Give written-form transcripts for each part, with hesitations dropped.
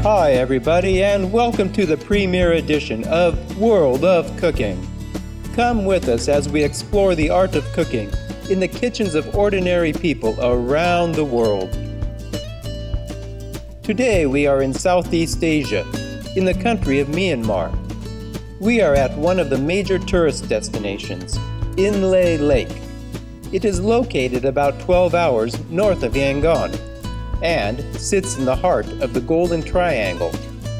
Hi everybody, and welcome to the premiere edition of World of Cooking. Come with us as we explore the art of cooking in the kitchens of ordinary people around the world. Today we are in Southeast Asia, in the country of Myanmar. We are at one of the major tourist destinations, Inle Lake. It is located about 12 hours north of Yangon and sits in the heart of the Golden Triangle,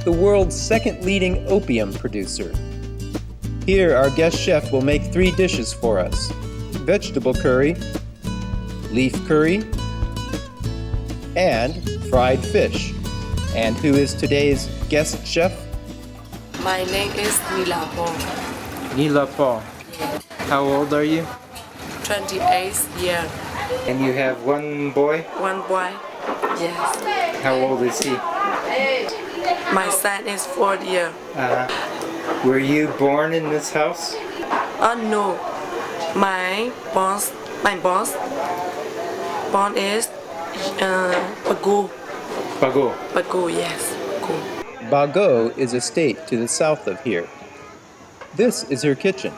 the world's second leading opium producer. Here our guest chef will make 3 dishes for us: vegetable curry, leaf curry, and fried fish. And who is today's guest chef? My name is Nilaw Phaw. Nilaw Phaw. How old are you? 28 years. And you have one boy? One boy. Yes. How old is he? My son is 4 years. Were you born in this house? Oh no. My boss born is Bagu. Bago. Bagu, yes. Bagu. Bago is a state to the south of here. This is her kitchen.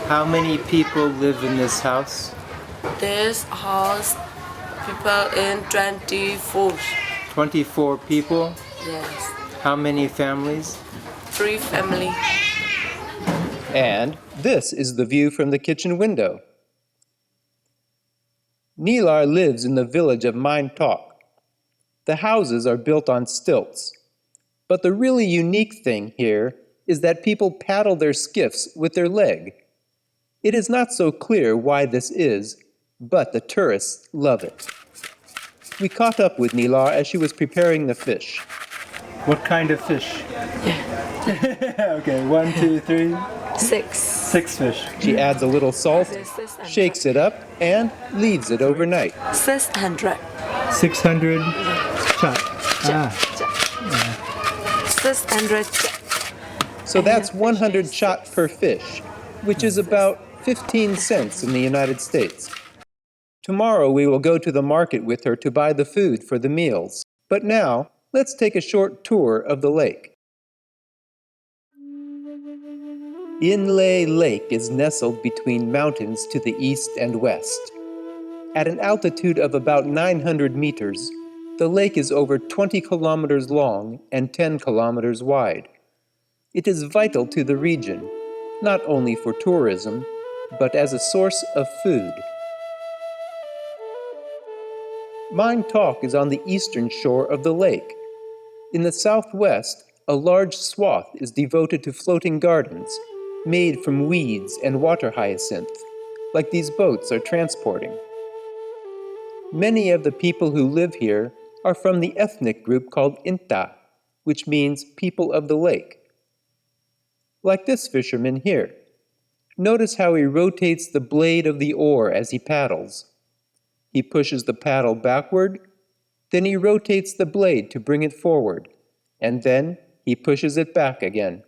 How many people live in this house? This house people in 24. 24 people? Yes. How many families? 3 family. And this is the view from the kitchen window. Nilar lives in the village of Mein Dhouk. The houses are built on stilts. But the really unique thing here is that people paddle their skiffs with their leg. It is not so clear why this is, but the tourists love it. We caught up with Nilar as she was preparing the fish. What kind of fish? Okay, 1, 2, 3. 6. 6 fish. She adds a little salt, shakes it up, and leaves it overnight. 600. 600 chop. 600. So that's 100 chot per fish, which is about 15 cents in the United States. Tomorrow we will go to the market with her to buy the food for the meals. But now, let's take a short tour of the lake. Inle Lake is nestled between mountains to the east and west. At an altitude of about 900 meters, the lake is over 20 kilometers long and 10 kilometers wide. It is vital to the region, not only for tourism, but as a source of food. Mein Dhouk is on the eastern shore of the lake. In the southwest, a large swath is devoted to floating gardens, made from weeds and water hyacinth, like these boats are transporting. Many of the people who live here are from the ethnic group called Inta, which means people of the lake. Like this fisherman here. Notice how he rotates the blade of the oar as he paddles. He pushes the paddle backward, then he rotates the blade to bring it forward, and then he pushes it back again.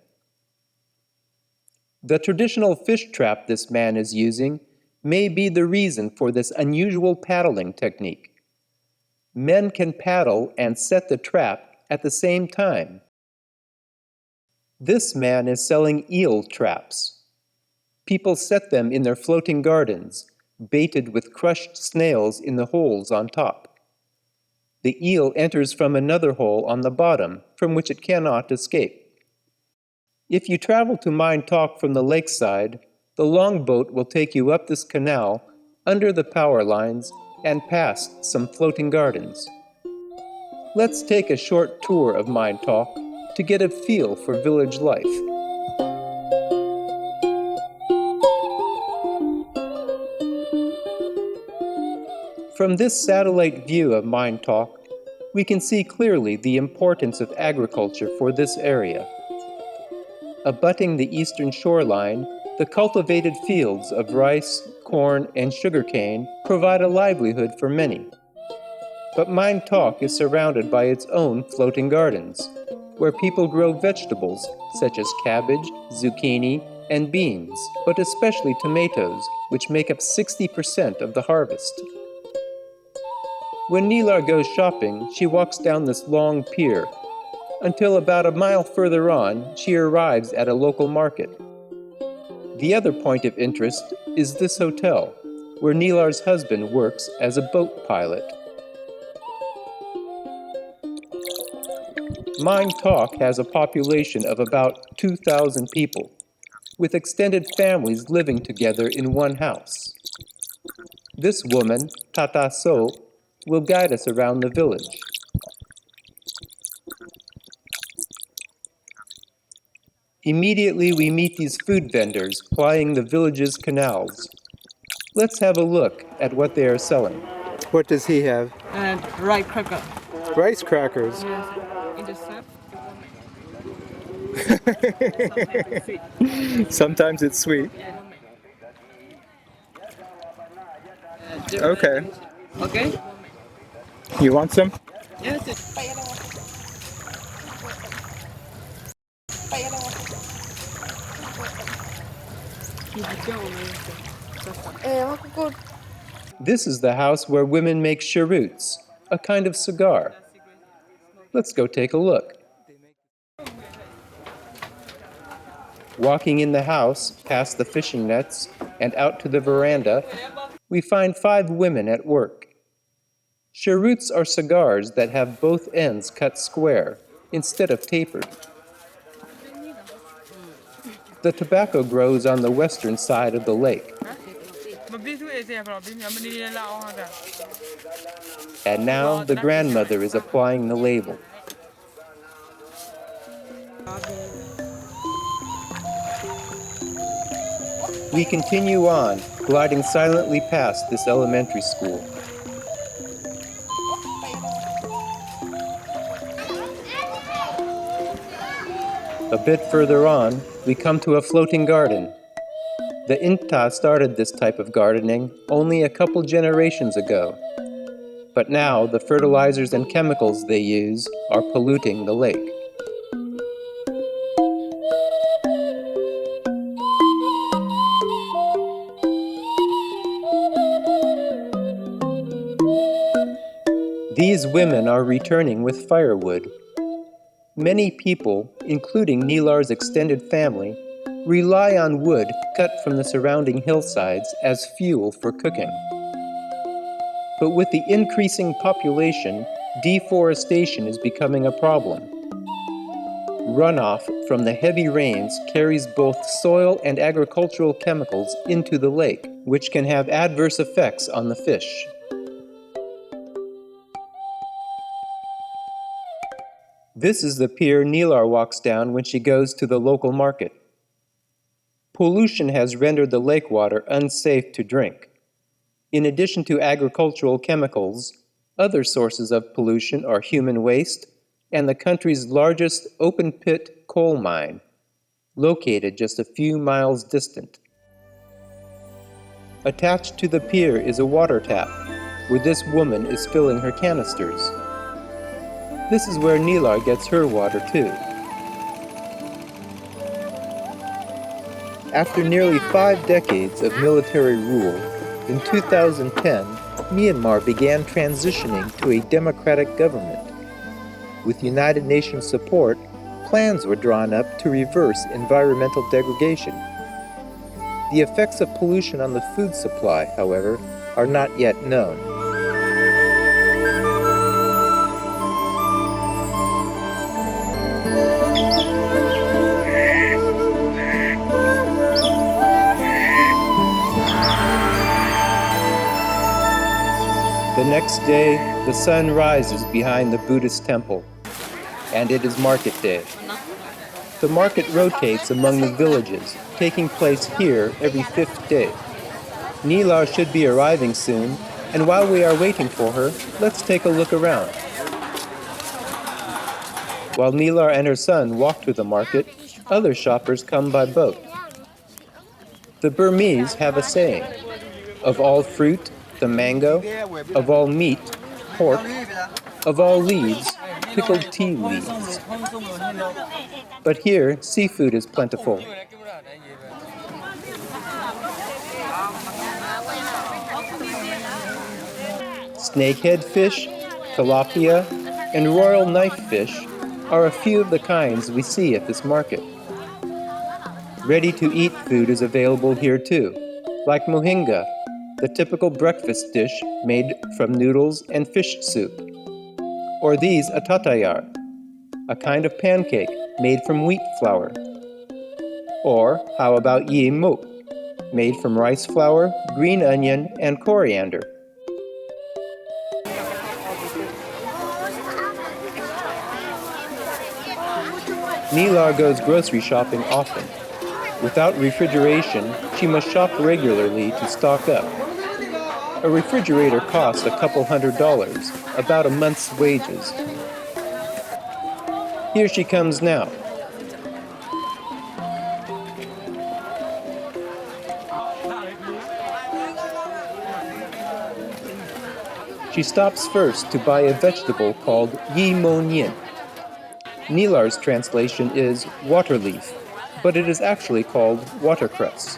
The traditional fish trap this man is using may be the reason for this unusual paddling technique. Men can paddle and set the trap at the same time. This man is selling eel traps. People set them in their floating gardens, baited with crushed snails in the holes on top. The eel enters from another hole on the bottom, from which it cannot escape. If you travel to Mein Dhouk from the lakeside, the longboat will take you up this canal, under the power lines, and past some floating gardens. Let's take a short tour of Mein Dhouk to get a feel for village life. From this satellite view of Mein Dhouk, we can see clearly the importance of agriculture for this area. Abutting the eastern shoreline, the cultivated fields of rice, corn, and sugarcane provide a livelihood for many. But Mein Dhouk is surrounded by its own floating gardens, where people grow vegetables such as cabbage, zucchini, and beans, but especially tomatoes, which make up 60% of the harvest. When Nilar goes shopping, she walks down this long pier, until about a mile further on, she arrives at a local market. The other point of interest is this hotel, where Nilar's husband works as a boat pilot. Mein Dhouk has a population of about 2,000 people, with extended families living together in one house. This woman, Tata So, will guide us around the village. Immediately we meet these food vendors plying the village's canals. Let's have a look at what they are selling. What does he have? And rice cracker. Rice crackers. Yes. In the soup. Sometimes it's sweet. Okay. Okay? You want some? Yes. This is the house where women make cheroots, a kind of cigar. Let's go take a look. Walking in the house, past the fishing nets, and out to the veranda, we find 5 women at work. Cheroots are cigars that have both ends cut square, instead of tapered. The tobacco grows on the western side of the lake. And now the grandmother is applying the label. We continue on, gliding silently past this elementary school. A bit further on, we come to a floating garden. The Inta started this type of gardening only a couple generations ago. But now the fertilizers and chemicals they use are polluting the lake. These women are returning with firewood. Many people, including Nilar's extended family, rely on wood cut from the surrounding hillsides as fuel for cooking. But with the increasing population, deforestation is becoming a problem. Runoff from the heavy rains carries both soil and agricultural chemicals into the lake, which can have adverse effects on the fish. This is the pier Nilar walks down when she goes to the local market. Pollution has rendered the lake water unsafe to drink. In addition to agricultural chemicals, other sources of pollution are human waste and the country's largest open-pit coal mine, located just a few miles distant. Attached to the pier is a water tap, where this woman is filling her canisters. This is where Nilar gets her water too. After nearly 5 decades of military rule, in 2010, Myanmar began transitioning to a democratic government. With United Nations support, plans were drawn up to reverse environmental degradation. The effects of pollution on the food supply, however, are not yet known. The next day, the sun rises behind the Buddhist temple, and it is market day. The market rotates among the villages, taking place here every 5th day. Nilar should be arriving soon, and while we are waiting for her, let's take a look around. While Nilar and her son walk to the market, other shoppers come by boat. The Burmese have a saying, "Of all fruit, the mango, of all meat, pork, of all leaves, pickled tea leaves." But here, seafood is plentiful. Snakehead fish, tilapia, and royal knife fish are a few of the kinds we see at this market. Ready-to-eat food is available here too, like mohinga, the typical breakfast dish made from noodles and fish soup. Or these atatayar, a kind of pancake made from wheat flour. Or how about yi mo, made from rice flour, green onion, and coriander. Nilar goes grocery shopping often. Without refrigeration, she must shop regularly to stock up. A refrigerator costs a couple $100, about a month's wages. Here she comes now. She stops first to buy a vegetable called yi mo nyin. Nilar's translation is water leaf, but it is actually called watercress.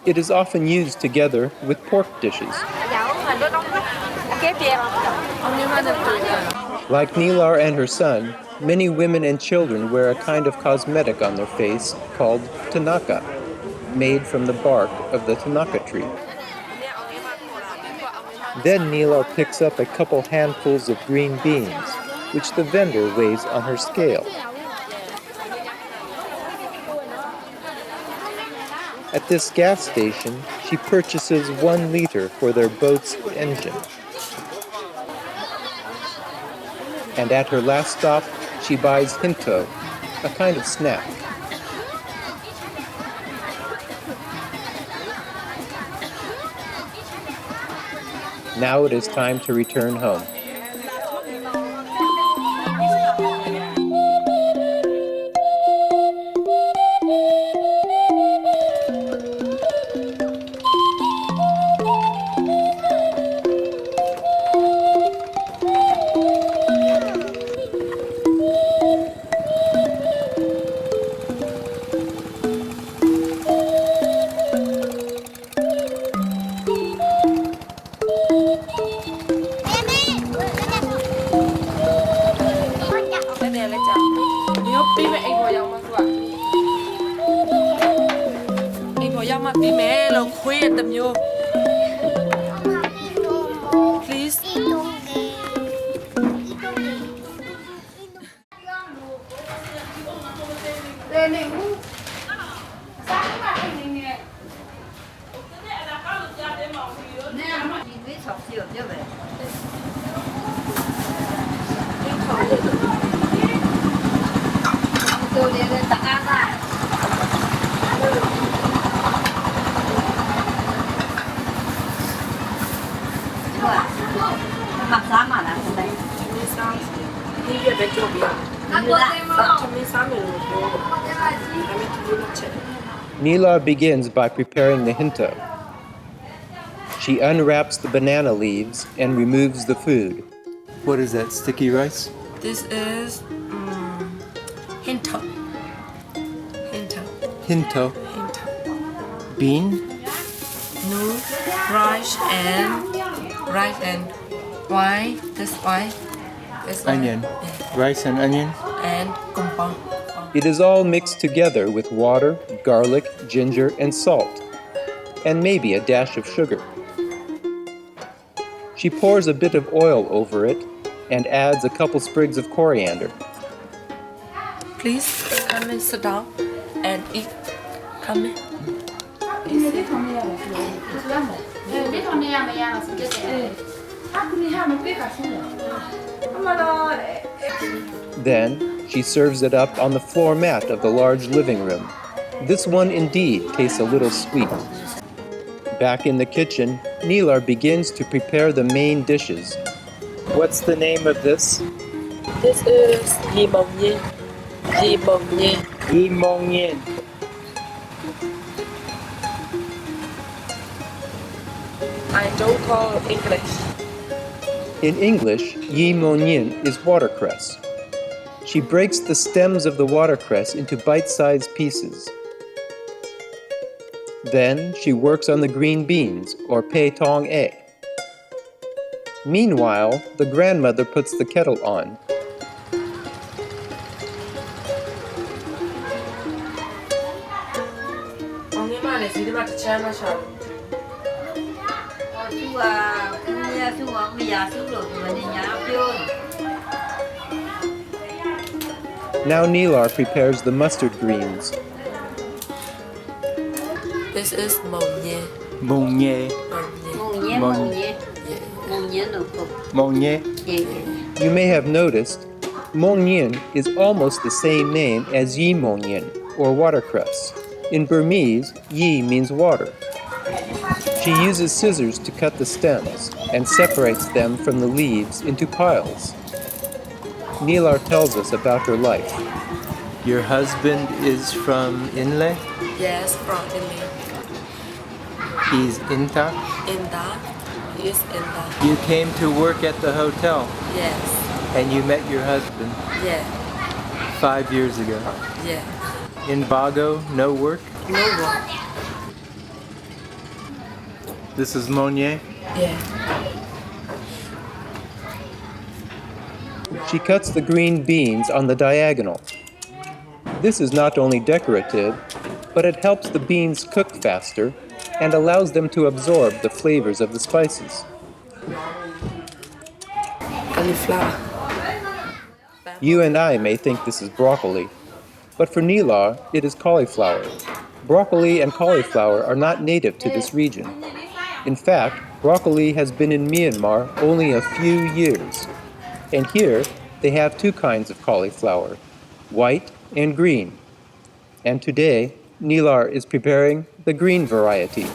It is often used together with pork dishes. Like Nilar and her son, many women and children wear a kind of cosmetic on their face called tanaka, made from the bark of the tanaka tree. Then Nilar picks up a couple handfuls of green beans, which the vendor weighs on her scale. At this gas station, she purchases 1 liter for their boat's engine. And at her last stop, she buys hinto, a kind of snack. Now it is time to return home. Please. Nilar begins by preparing the hinto. She unwraps the banana leaves and removes the food. What is that, sticky rice? This is hinto. Hinto. Hinto. Hinto. Bean? No, rice and white. This white. This Onion. Yeah. Rice and onion? And kumpang. It is all mixed together with water, garlic, ginger, and salt, and maybe a dash of sugar. She pours a bit of oil over it and adds a couple sprigs of coriander. Please come and sit down and eat. Come in. Then she serves it up on the floor mat of the large living room. This one indeed tastes a little sweet. Back in the kitchen, Nilar begins to prepare the main dishes. What's the name of this? This is yi mong yin. Yi mong yin. Yi mong yin. I don't call English. In English, yi mong yin is watercress. She breaks the stems of the watercress into bite-sized pieces. Then she works on the green beans, or pei tong e. Meanwhile, the grandmother puts the kettle on. Now Nilar prepares the mustard greens. This is monye. Monye. Monye. You may have noticed, Mong Nyen is almost the same name as Yi Mong Nyen, or watercress. In Burmese, Yi means water. She uses scissors to cut the stems and separates them from the leaves into piles. Nilar tells us about her life. Your husband is from Inle? Yes, from Inle. He's Inta? Inda. He is Inda. You came to work at the hotel Yes. and you met your husband Yeah. 5 years ago. Yeah. In Bago, no work? No one. This is Monye. Yeah. She cuts the green beans on the diagonal. This is not only decorative, but it helps the beans cook faster and allows them to absorb the flavors of the spices. Cauliflower. You and I may think this is broccoli, but for Nilar, it is cauliflower. Broccoli and cauliflower are not native to this region. In fact, broccoli has been in Myanmar only a few years. And here, they have two kinds of cauliflower, white and green. And today, Nilar is preparing the green variety.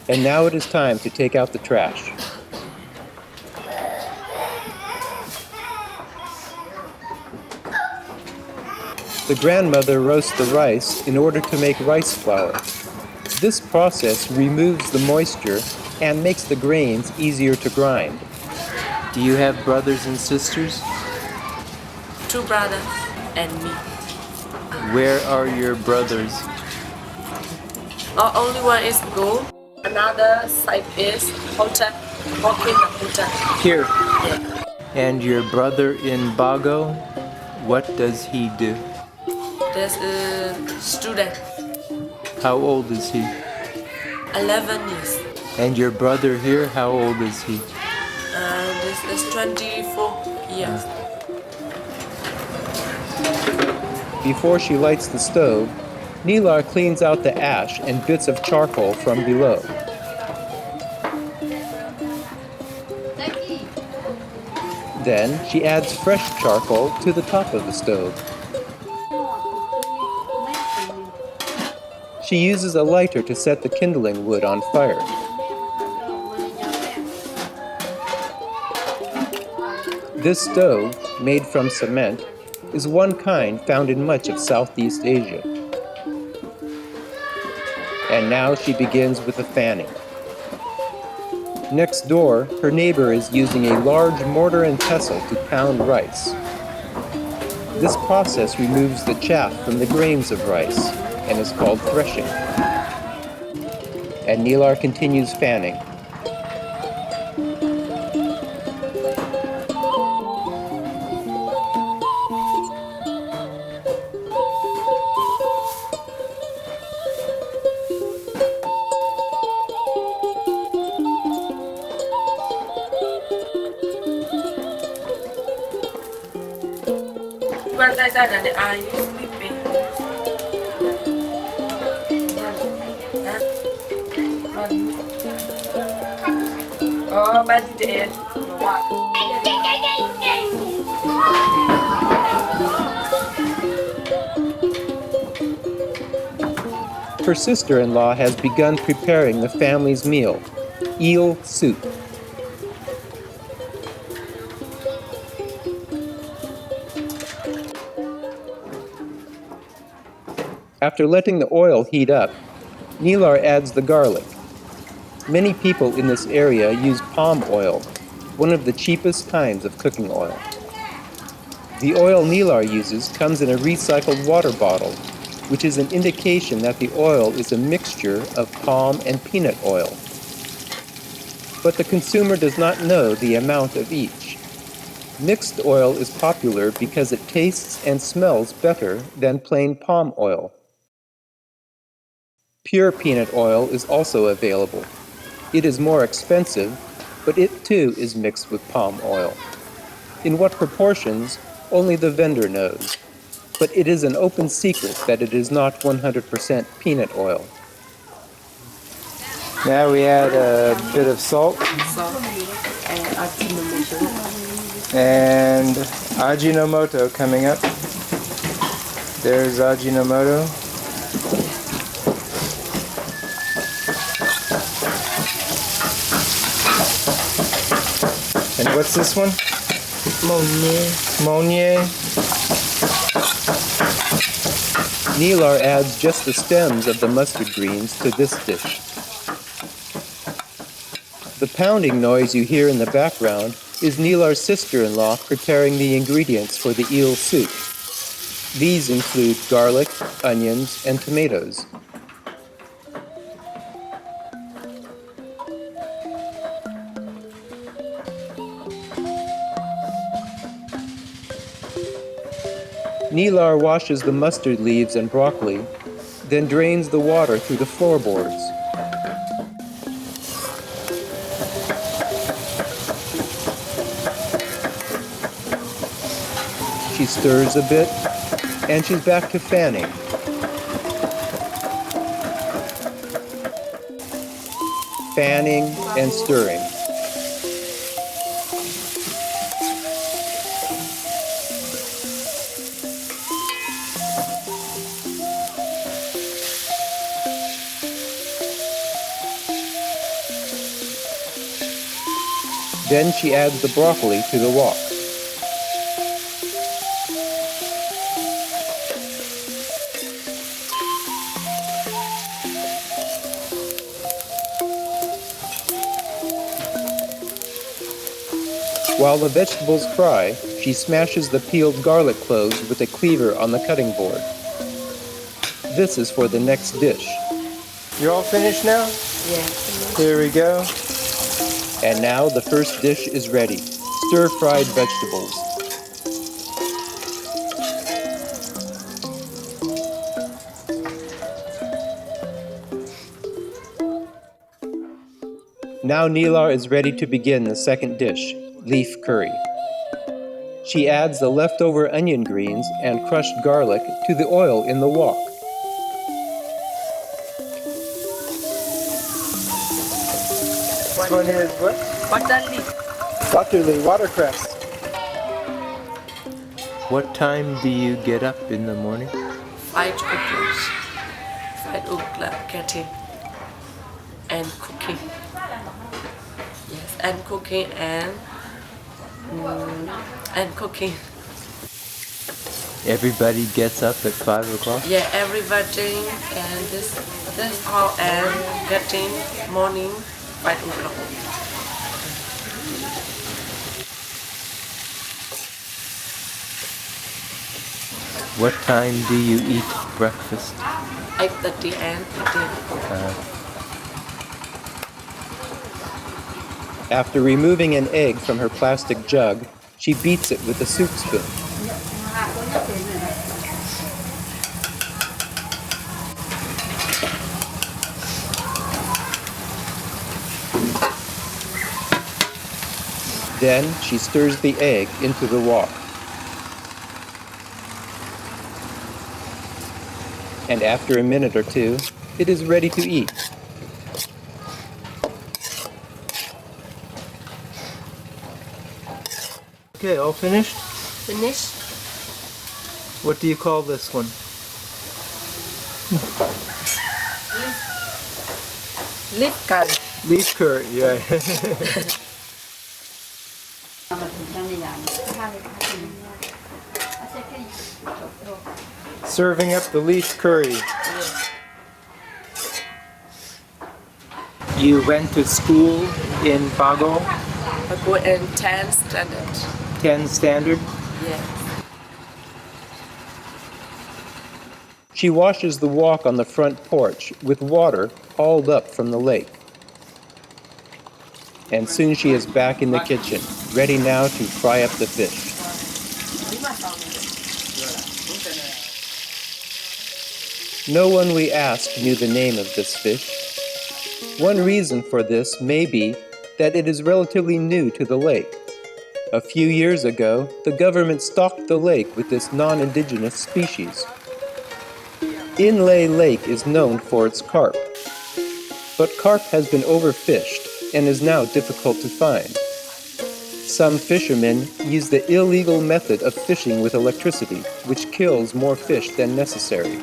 And now it is time to take out the trash. The grandmother roasts the rice in order to make rice flour. This process removes the moisture and makes the grains easier to grind. Do you have brothers and sisters? 2 brothers and me. Where are your brothers? Only one is gold. Another side is hotel. Walking the hotel. Here. Yeah. And your brother in Bago, what does he do? This is student. How old is he? 11 years. And your brother here, how old is he? This is 24 years. Before she lights the stove, Nilar cleans out the ash and bits of charcoal from below. Then she adds fresh charcoal to the top of the stove. She uses a lighter to set the kindling wood on fire. This stove, made from cement, is one kind found in much of Southeast Asia. And now she begins with the fanning. Next door, her neighbor is using a large mortar and pestle to pound rice. This process removes the chaff from the grains of rice and is called threshing. And Nilar continues fanning. Are you sleeping? Oh, but dead. Her sister-in-law has begun preparing the family's meal, eel soup. After letting the oil heat up, Nilar adds the garlic. Many people in this area use palm oil, one of the cheapest kinds of cooking oil. The oil Nilar uses comes in a recycled water bottle, which is an indication that the oil is a mixture of palm and peanut oil. But the consumer does not know the amount of each. Mixed oil is popular because it tastes and smells better than plain palm oil. Pure peanut oil is also available. It is more expensive, but it too is mixed with palm oil. In what proportions, only the vendor knows. But it is an open secret that it is not 100% peanut oil. Now we add a bit of salt and Ajinomoto coming up. There's Ajinomoto. And what's this one? Monnier. Nilar adds just the stems of the mustard greens to this dish. The pounding noise you hear in the background is Nilar's sister-in-law preparing the ingredients for the eel soup. These include garlic, onions, and tomatoes. Nilar washes the mustard leaves and broccoli, then drains the water through the floorboards. She stirs a bit, and she's back to fanning. Fanning and stirring. Then she adds the broccoli to the wok. While the vegetables fry, she smashes the peeled garlic cloves with a cleaver on the cutting board. This is for the next dish. You're all finished now? Yes. Here we go. And now the first dish is ready. Stir-fried vegetables. Now Nilar is ready to begin the second dish, leaf curry. She adds the leftover onion greens and crushed garlic to the oil in the wok. This one is what? Butter leaf. Butterly, watercress. What time do you get up in the morning? 5 o'clock. 5 o'clock getting and cooking. Yes, and cooking and cooking. Everybody gets up at 5 o'clock? Yeah, everybody and this how and getting morning 5 o'clock. What time do you eat breakfast? 8:30 and 15. After removing an egg from her plastic jug, she beats it with a soup spoon. Then she stirs the egg into the wok. And after a minute or two, it is ready to eat. Okay, all finished? Finish. What do you call this one? Leaf curry. Leaf curry, yeah. Serving up the leaf curry. You went to school in Bago, I go in 10 standard. 10 standard. Yeah. She washes the wok on the front porch with water hauled up from the lake. And soon she is back in the kitchen, ready now to fry up the fish. No one we asked knew the name of this fish. One reason for this may be that it is relatively new to the lake. A few years ago, the government stocked the lake with this non-indigenous species. Inle Lake is known for its carp, but carp has been overfished and is now difficult to find. Some fishermen use the illegal method of fishing with electricity, which kills more fish than necessary.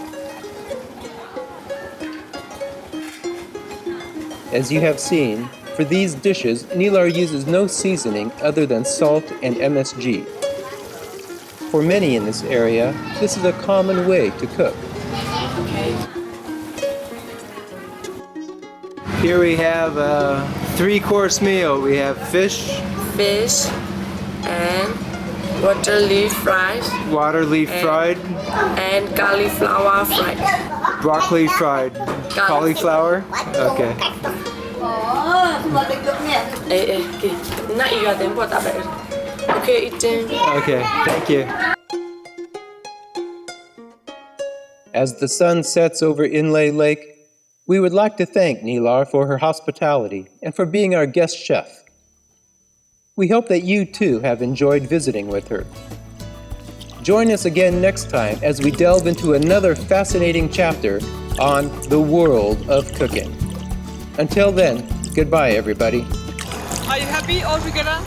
As you have seen, for these dishes, Nilar uses no seasoning other than salt and MSG. For many in this area, this is a common way to cook. Here we have a 3-course meal. We have fish, and water leaf fried, water leaf fried, and cauliflower fried. broccoli fried, cauliflower. Okay. Okay, eating. Okay, thank you. As the sun sets over Inle Lake, we would like to thank Nilar for her hospitality and for being our guest chef. We hope that you too have enjoyed visiting with her. Join us again next time as we delve into another fascinating chapter on the world of cooking. Until then, goodbye everybody. Are you happy all together?